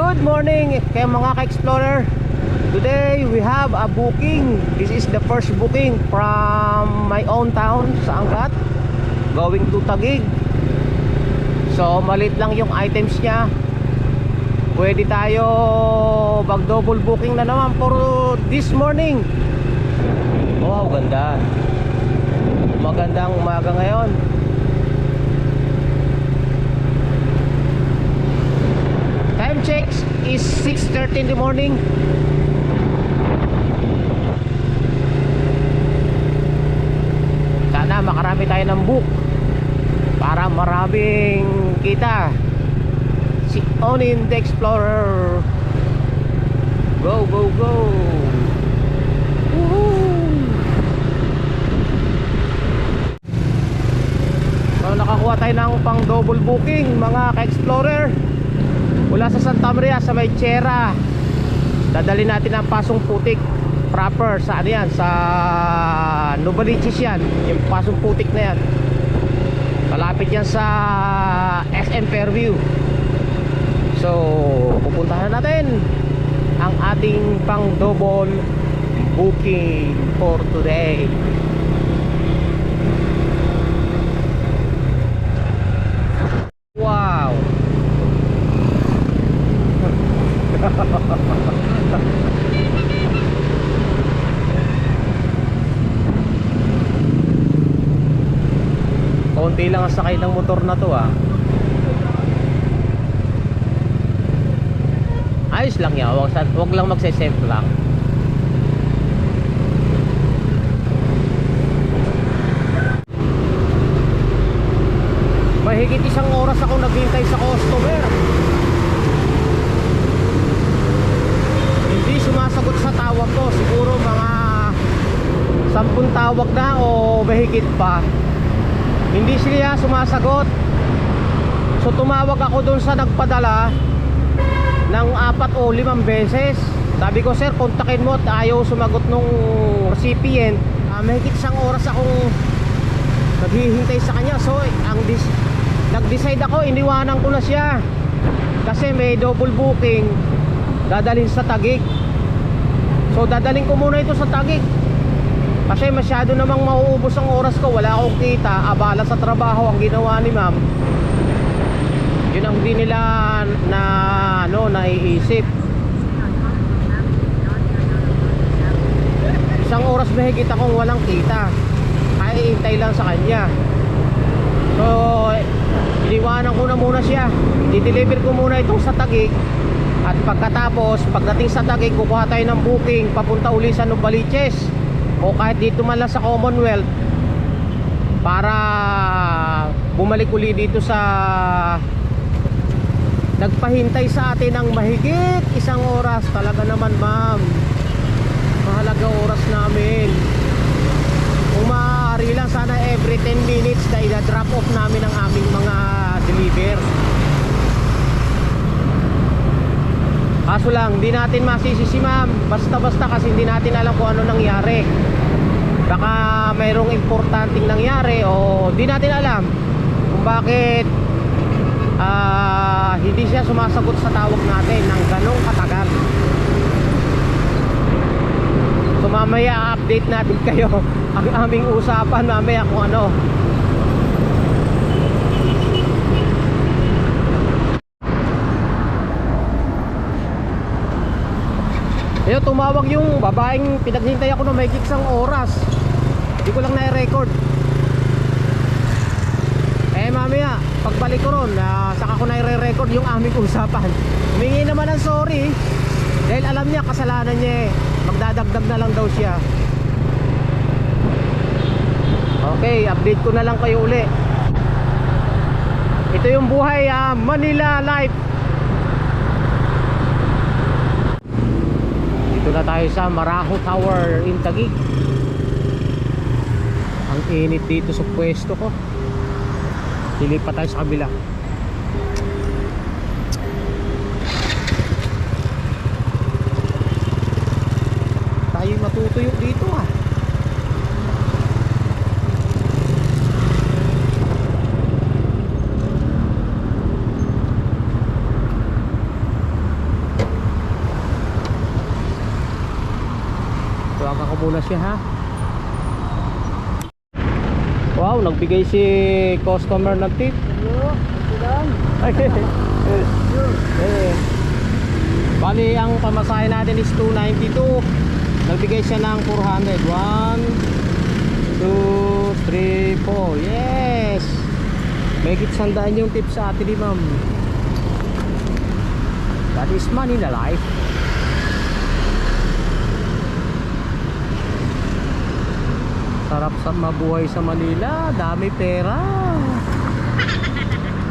Good morning kay mga ka-explorer. Today we have a booking. This is the first booking from my own town sa Angat going to Taguig. So malit lang yung items niya. Pwede tayo mag double booking na naman for this morning. Wow, ganda. Magandang umaga ngayon. Time checks is 6:30 in the morning. Sana makarami tayo ng book para maraming kita. Si Onin the Explorer. Go, go, go. Woohoo! So nakakuha tayo ng pang double booking mga ka-explorer. Mula sa Santa Maria sa may Chera, dadali natin ang Pasong Putik proper sa ano yan, sa Novaliches yan, yung Pasong Putik na yan. Malapit yan sa SM Fairview. So pupuntahan natin ang ating pang double booking for today. Wow. Konti lang ang sakay ng motor na to ah. Ayos lang yan, wag lang magse-safe lang. Mahigit isang oras ako naghintay sa customer. Hindi sumasagot sa tawag ko. Siguro mga 10 tawag na o mahigit pa. Hindi sila sumasagot. So tumawag ako dun sa nagpadala ng 4 o 5 beses. Sabi ko, sir, kontakin mo at ayaw sumagot nung recipient. Mahigit isang oras akong naghihintay sa kanya. So nag-decide ako, iniwanan ko na siya kasi may double booking dadalhin sa Taguig. So dadalhin ko muna ito sa Taguig kasi masyado namang mauubos ang oras ko. Wala akong kita, abala sa trabaho. Ang ginawa ni ma'am, yun ang hindi nila naiisip. Isang oras mahigit akong walang kita, kaya iintay lang sa kanya. So iniwanan ko na muna siya. I-deliver ko muna itong sa Taguig. At pagkatapos, pagdating sa Taguig, kukuha tayo ng booking papunta uli sa Novaliches o kahit dito man lang sa Commonwealth para bumalik uli dito sa nagpahintay sa atin ng mahigit isang oras. Talaga naman ma'am, mahalaga oras namin. Kung maaari lang, sana every 10 minutes na i-drop off namin ang aming mga deliver. Kaso lang, hindi natin masisi si ma'am basta-basta kasi hindi natin alam kung ano nangyari. Baka mayroong importanteng nangyari o hindi natin alam kung bakit hindi siya sumasagot sa tawag natin ng ganong katagal. So mamaya update natin kayo ang aming usapan mamaya kung ano. Ayun, tumawag yung babaeng pinaghintay ako ng may isang oras. Hindi ko lang na-record. Mamaya pagbalik ko ron, saka ko na-record yung aming usapan. Humingi naman ng sorry dahil alam niya kasalanan niya eh. Magdadagdag na lang daw siya. Okay, update ko na lang kayo uli. Ito yung buhay Manila Life. Dito na tayo sa Marajo Tower in Taguig. Ang init dito sa pwesto ko. Lilipat tayo sa kabila. Tayo matutuyo dito ah. muna siya ha. Wow, nagbigay si customer ng tip. Bali ang pamasahe natin is 292. Nagbigay siya ng 400. 1, 2, 3, 4. Yes! May sandaan yung tip sa atin ni ma'am. That is Manila life. Sarap sa mabuhay sa Manila. Dami pera.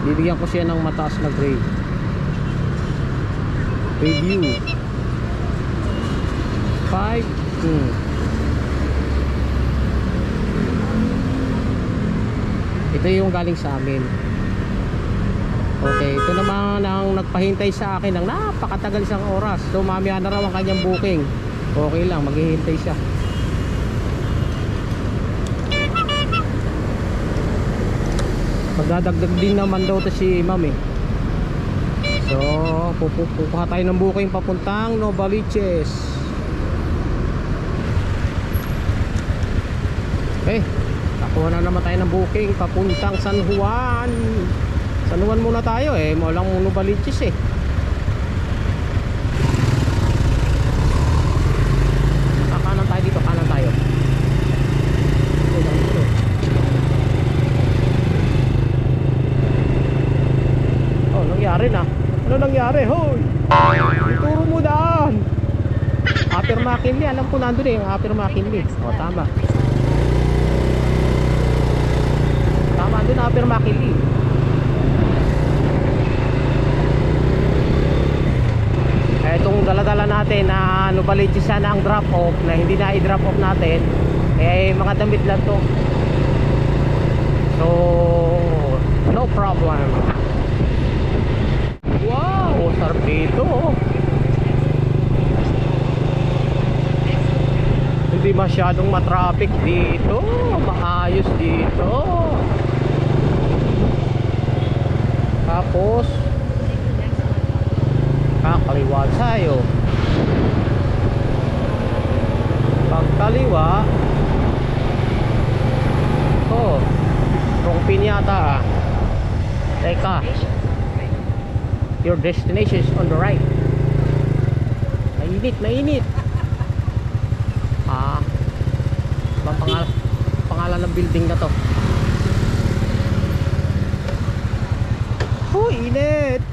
Bibigyan ko siya ng mataas na grade. Review 5. Ito yung galing sa amin. Okay, ito naman ang nagpahintay sa akin ng napakatagal isang oras. So mamaya na raw ang kanyang booking. Okay lang, maghihintay siya. Magdadagdag din naman daw to si ma'am eh. So pupuha tayo ng booking papuntang Novaliches. Okay, nakuha na naman tayo ng booking papuntang San Juan. San Juan muna tayo eh, walang Novaliches eh. Kanan tayo dito, kanan tayo. Oh, nangyari na. Ano nangyari? Hoy! Ituro mo daan. Upper McKinley, alam ko nandun eh, yung Upper McKinley. O, tama. Tama, doon Upper McKinley. Itong dala-dala natin na Novaliches sana ang drop off, na hindi na i-drop off natin, eh mga damit lang to. So no problem. Wow, sarap dito. Hindi masyadong matraffic dito, maayos dito. Tapos kakaliwa tayo. Pagkaliwa, oh, wrong pin yata. Teka, your destination is on the right. Mainit, mainit. Bang pangalan ng building na to. Oh, init.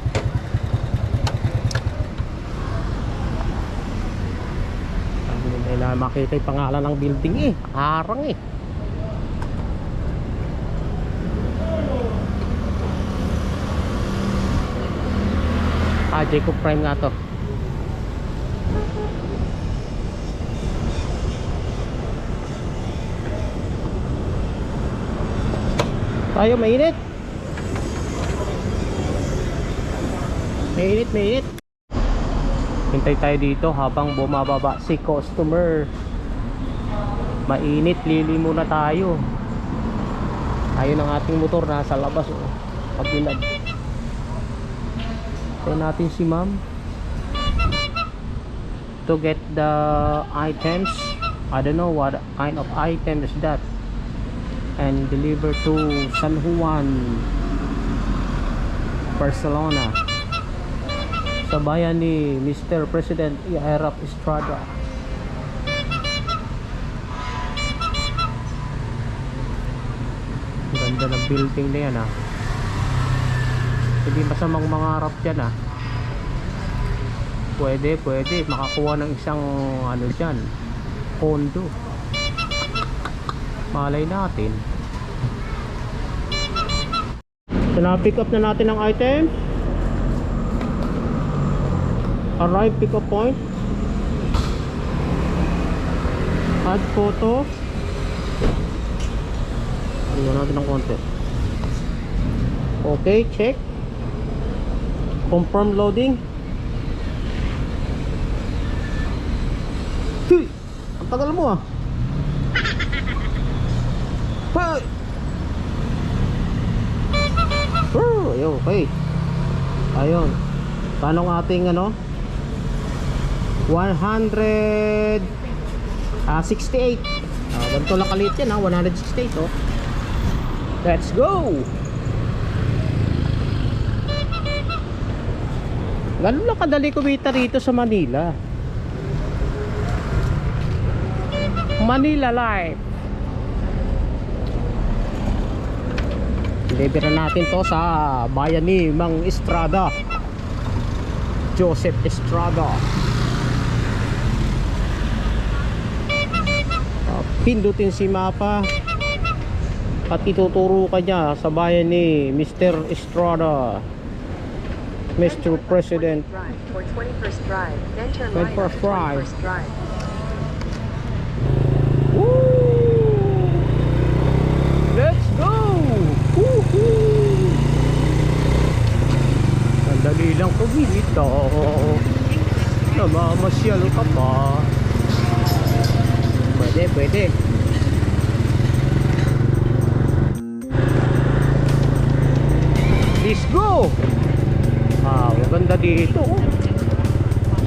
Na makita yung pangalan ng building eh, harang eh. Jacob Prime nga to. Tayo, mainit. Mainit, mainit. Hintay tayo dito habang bumababa si customer. Mainit, lili muna tayo. Ayun ang ating motor nasa labas oh. Pagbilad. Tayo natin si ma'am to get the items. I don't know what kind of item is that, and deliver to San Juan, Barcelona, sa bayan ni Mr. President Erap Estrada. Ganda ng building na yan ah. Hindi masamang mangarap dyan ah. Pwede makakuha ng isang ano dyan, condo. Malay natin. So na-pick up na natin ang item. Arrive pick up point. Add photo. Tingnan natin ng konti. Okay, check. Confirm loading. Hey, ang tagal mo ah. Hey. Okay. Ayun. Paano ang ating ano? 100 68. Ganito lang kalit yan, 168 oh. Let's go. Ganun lang kadali kumita rito sa Manila. Manila Life. Delivery natin to sa bayan ni Mang Estrada, Joseph Estrada. Pindutin si mapa at ituturo ka niya sa bayan ni Mr. Estrada, Mr. President. For 21st Drive, then turn 21st right Drive. on 21st Drive. Woo! Let's go! Woohoo! Ang dali lang kumita. Namamasyal ka pa. Pwede, pwede. Let's go! Maganda dito.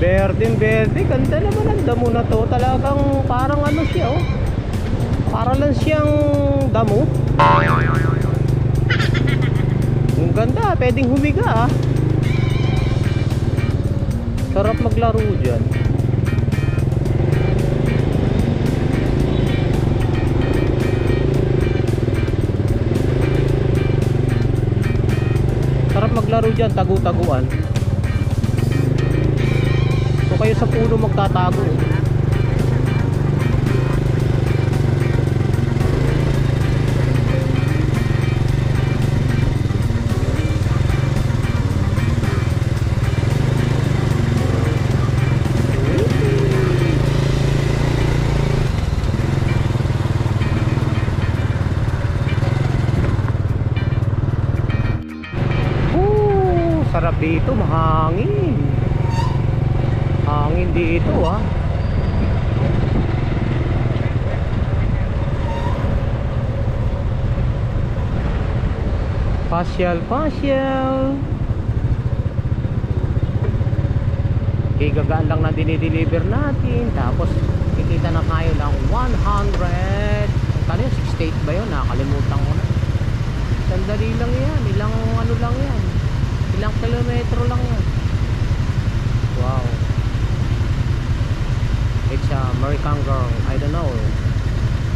Berde. Ganda naman ang damo na to. Talagang parang ano siya oh. Para lang siyang damo. Ang ganda. Pwedeng humiga ah. Sarap maglaro dyan. Sarap maglaro dyan, tagu-taguan. So kayo sa puno magtatago. Sarap dito, mahangin. Hangin dito ah. Pasyal. Gagaan lang na dinideliver natin. Tapos kikita na tayo ng 100. Kano yun? 68 ba yun? Nakalimutan ko na. Sandali lang yan. Ilang ano lang yan. Ilang kilometro lang yan. Wow. It's a American girl. I don't know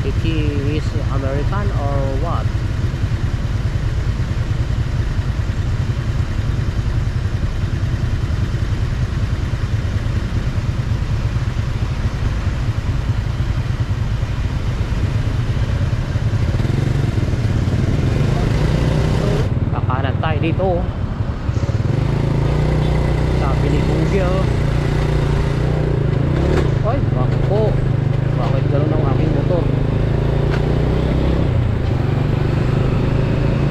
if he is American or what. Kakanan tayo dito. Google. Ay, ako. Bakit gano'n ang aking motor?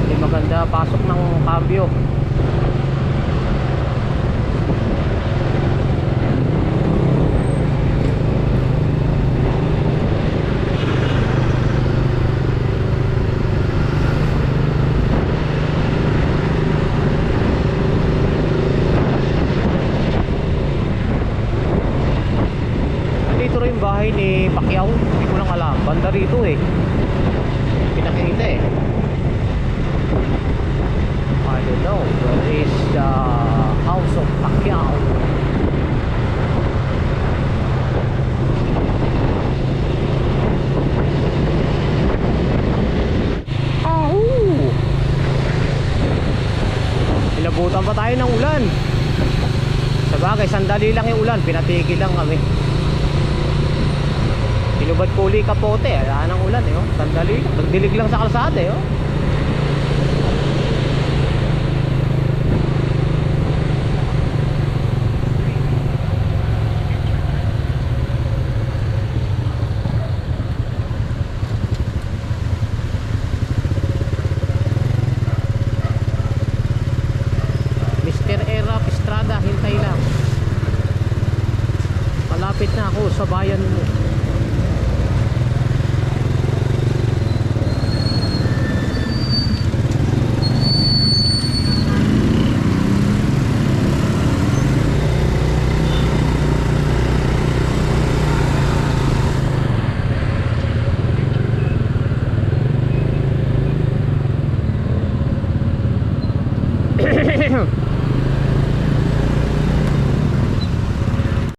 Hindi maganda pasok ng cambio. Bahay ni Pacquiao, hindi ko lang alam. Banda rito eh. Pinakita eh. I don't know. Where is the house of Pacquiao? Inabutan pa tayo ng ulan. Sabagay, sandali lang yung ulan. Pinatigil lang kami. Inubad kuli kapote, wala nang ulan eh oh. Sandali, nagdilig lang sa kalsada eh oh. Mr. Estrada, hintay lang. Malapit na ako sa bayan mo.